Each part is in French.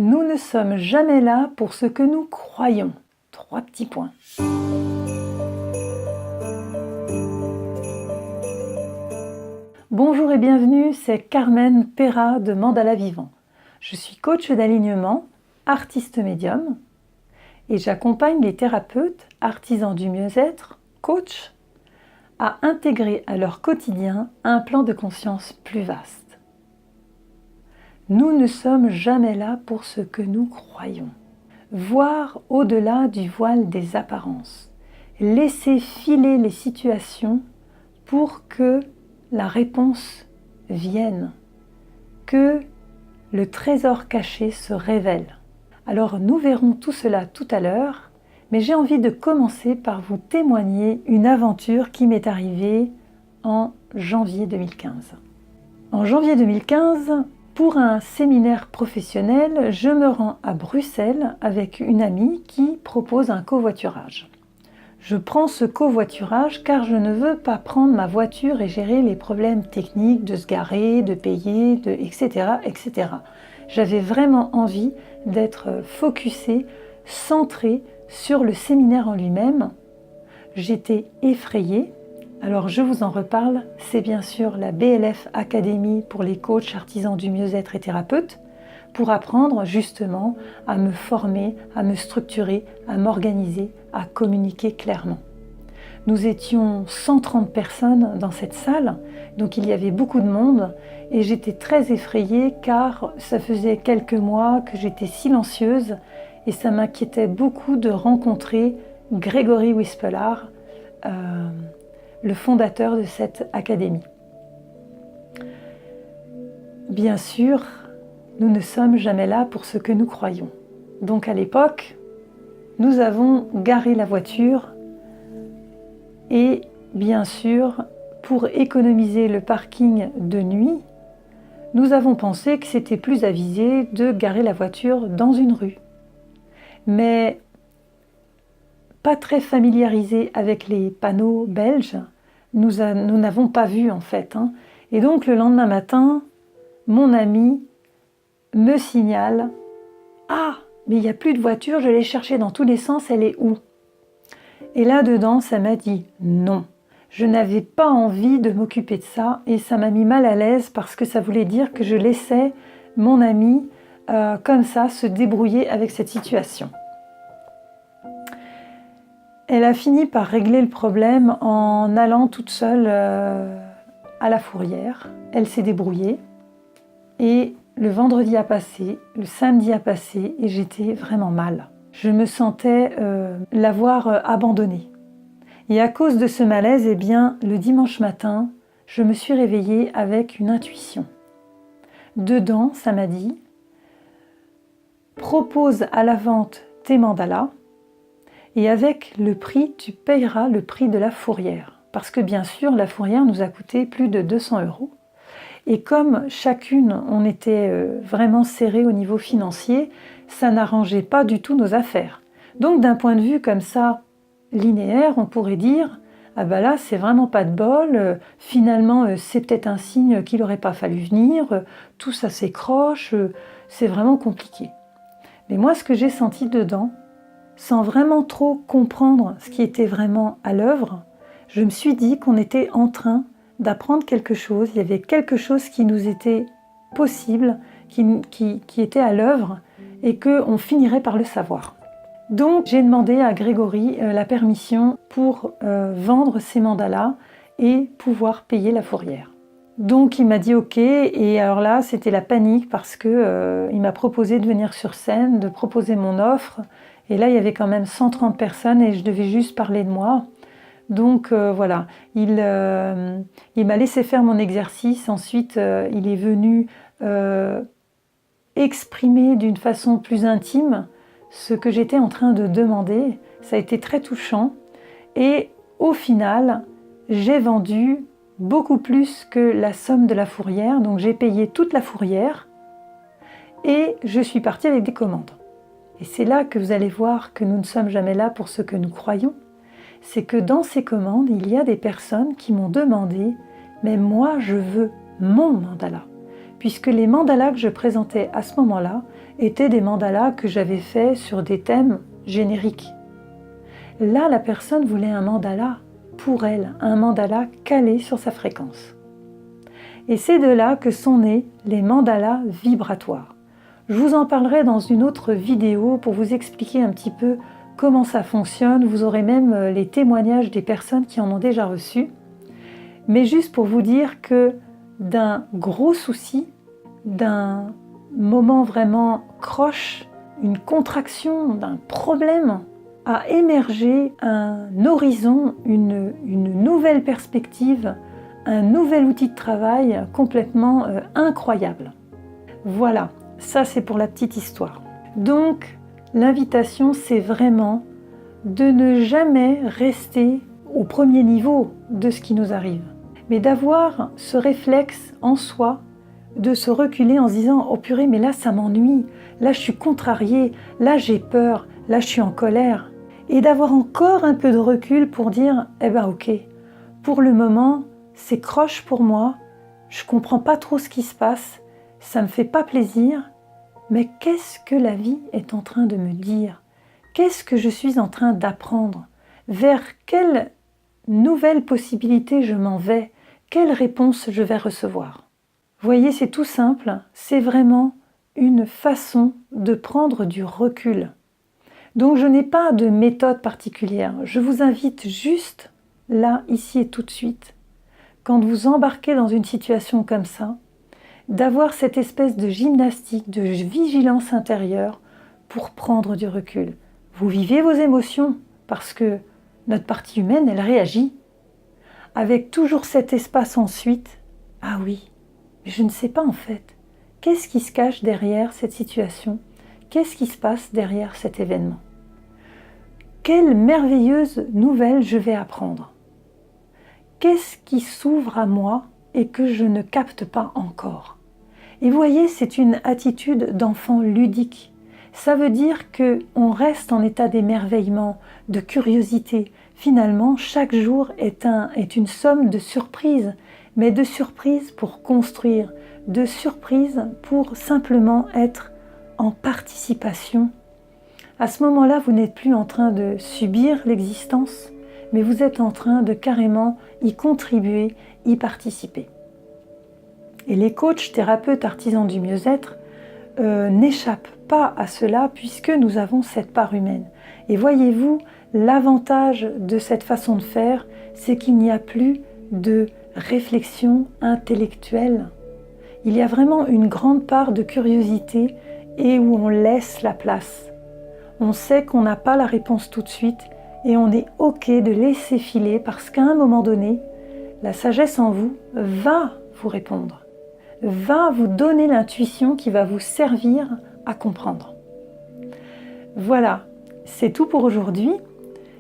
Nous ne sommes jamais là pour ce que nous croyons. 3 petits points. Bonjour et bienvenue, c'est Carmen Perra de Mandala Vivant. Je suis coach d'alignement, artiste médium et j'accompagne les thérapeutes, artisans du mieux-être, coachs, à intégrer à leur quotidien un plan de conscience plus vaste. Nous ne sommes jamais là pour ce que nous croyons. Voir au-delà du voile des apparences. Laisser filer les situations pour que la réponse vienne. Que le trésor caché se révèle. Alors nous verrons tout cela tout à l'heure, mais j'ai envie de commencer par vous témoigner une aventure qui m'est arrivée en janvier 2015. En janvier 2015, pour un séminaire professionnel, je me rends à Bruxelles avec une amie qui propose un covoiturage. Je prends ce covoiturage car je ne veux pas prendre ma voiture et gérer les problèmes techniques de se garer, de payer, etc., etc. J'avais vraiment envie d'être focusée, centrée sur le séminaire en lui-même. J'étais effrayée. Alors je vous en reparle, c'est bien sûr la BLF Academy pour les coachs artisans du mieux-être et thérapeutes, pour apprendre justement à me former, à me structurer, à m'organiser, à communiquer clairement. Nous étions 130 personnes dans cette salle, donc il y avait beaucoup de monde et j'étais très effrayée car ça faisait quelques mois que j'étais silencieuse et ça m'inquiétait beaucoup de rencontrer Grégory Wispelard, le fondateur de cette académie. Bien sûr, nous ne sommes jamais là pour ce que nous croyons. Donc à l'époque, nous avons garé la voiture et bien sûr, pour économiser le parking de nuit, nous avons pensé que c'était plus avisé de garer la voiture dans une rue. Mais pas très familiarisés avec les panneaux belges, nous n'avons pas vu en fait. Et donc le lendemain matin, mon ami me signale « Ah, mais il n'y a plus de voiture, je l'ai cherchée dans tous les sens, elle est où ?» Et là-dedans, ça m'a dit « Non ». Je n'avais pas envie de m'occuper de ça et ça m'a mis mal à l'aise parce que ça voulait dire que je laissais mon ami comme ça se débrouiller avec cette situation. Elle a fini par régler le problème en allant toute seule à la fourrière. Elle s'est débrouillée et le vendredi a passé, le samedi a passé et j'étais vraiment mal. Je me sentais l'avoir abandonnée. Et à cause de ce malaise, eh bien, le dimanche matin, je me suis réveillée avec une intuition. Dedans, ça m'a dit « Propose à la vente tes mandalas. Et avec le prix, tu payeras le prix de la fourrière. » Parce que bien sûr, la fourrière nous a coûté plus de 200 €. Et comme chacune, on était vraiment serré au niveau financier, ça n'arrangeait pas du tout nos affaires. Donc d'un point de vue comme ça, linéaire, on pourrait dire « Ah ben là, c'est vraiment pas de bol, finalement c'est peut-être un signe qu'il n'aurait pas fallu venir, tout ça s'écroche, c'est vraiment compliqué. » Mais moi, ce que j'ai senti dedans, sans vraiment trop comprendre ce qui était vraiment à l'œuvre, je me suis dit qu'on était en train d'apprendre quelque chose, il y avait quelque chose qui nous était possible, qui était à l'œuvre et qu'on finirait par le savoir. Donc j'ai demandé à Grégory la permission pour vendre ces mandalas et pouvoir payer la fourrière. Donc il m'a dit ok, et alors là c'était la panique parce que il m'a proposé de venir sur scène, de proposer mon offre. Et là, il y avait quand même 130 personnes et je devais juste parler de moi. Donc voilà, il m'a laissé faire mon exercice. Ensuite, il est venu exprimer d'une façon plus intime ce que j'étais en train de demander. Ça a été très touchant. Et au final, j'ai vendu beaucoup plus que la somme de la fourrière. Donc j'ai payé toute la fourrière et je suis partie avec des commandes. Et c'est là que vous allez voir que nous ne sommes jamais là pour ce que nous croyons. C'est que dans ces commandes, il y a des personnes qui m'ont demandé « Mais moi, je veux mon mandala ». Puisque les mandalas que je présentais à ce moment-là étaient des mandalas que j'avais faits sur des thèmes génériques. Là, la personne voulait un mandala pour elle, un mandala calé sur sa fréquence. Et c'est de là que sont nés les mandalas vibratoires. Je vous en parlerai dans une autre vidéo pour vous expliquer un petit peu comment ça fonctionne. Vous aurez même les témoignages des personnes qui en ont déjà reçu. Mais juste pour vous dire que d'un gros souci, d'un moment vraiment croche, une contraction, d'un problème, a émergé un horizon, une nouvelle perspective, un nouvel outil de travail complètement incroyable. Voilà, ça c'est pour la petite histoire. Donc, l'invitation, c'est vraiment de ne jamais rester au premier niveau de ce qui nous arrive, mais d'avoir ce réflexe en soi, de se reculer en se disant « Oh purée, mais là ça m'ennuie, là je suis contrariée, là j'ai peur, là je suis en colère ». Et d'avoir encore un peu de recul pour dire « Eh ben ok, pour le moment, c'est croche pour moi, je comprends pas trop ce qui se passe, ça me fait pas plaisir, mais qu'est-ce que la vie est en train de me dire? Qu'est-ce que je suis en train d'apprendre? Vers quelle nouvelle possibilité je m'en vais? Quelle réponse je vais recevoir? » Vous voyez, c'est tout simple, c'est vraiment une façon de prendre du recul. Donc je n'ai pas de méthode particulière, je vous invite juste là, ici et tout de suite, quand vous embarquez dans une situation comme ça, d'avoir cette espèce de gymnastique, de vigilance intérieure pour prendre du recul. Vous vivez vos émotions parce que notre partie humaine, elle réagit. Avec toujours cet espace ensuite, ah oui, mais je ne sais pas en fait, qu'est-ce qui se cache derrière cette situation? Qu'est-ce qui se passe derrière cet événement? Quelle merveilleuse nouvelle je vais apprendre? Qu'est-ce qui s'ouvre à moi et que je ne capte pas encore? Et vous voyez, c'est une attitude d'enfant ludique. Ça veut dire qu'on reste en état d'émerveillement, de curiosité. Finalement, chaque jour est une somme de surprises, mais de surprises pour construire, de surprises pour simplement être en participation. À ce moment-là, vous n'êtes plus en train de subir l'existence, mais vous êtes en train de carrément y contribuer, y participer. Et les coachs, thérapeutes, artisans du mieux-être n'échappent pas à cela puisque nous avons cette part humaine. Et voyez-vous, l'avantage de cette façon de faire, c'est qu'il n'y a plus de réflexion intellectuelle. Il y a vraiment une grande part de curiosité et où on laisse la place. On sait qu'on n'a pas la réponse tout de suite et on est OK de laisser filer parce qu'à un moment donné, la sagesse en vous va vous répondre, va vous donner l'intuition qui va vous servir à comprendre. Voilà, c'est tout pour aujourd'hui.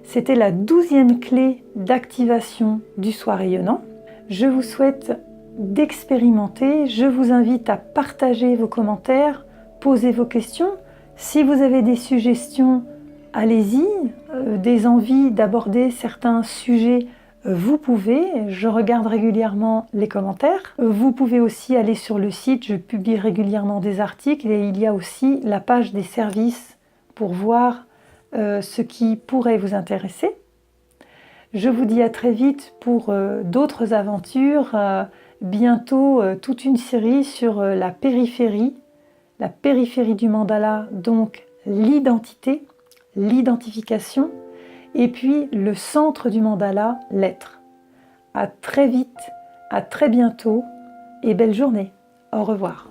C'était la 12e clé d'activation du soi rayonnant. Je vous souhaite d'expérimenter. Je vous invite à partager vos commentaires, poser vos questions. Si vous avez des suggestions, allez-y. Des envies d'aborder certains sujets, vous pouvez. Je regarde régulièrement les commentaires. Vous pouvez aussi aller sur le site. Je publie régulièrement des articles et il y a aussi la page des services pour voir ce qui pourrait vous intéresser. Je vous dis à très vite pour d'autres aventures. Bientôt, toute une série sur la périphérie du mandala, donc l'identité, l'identification, et puis le centre du mandala, l'être. À très vite, à très bientôt et belle journée. Au revoir.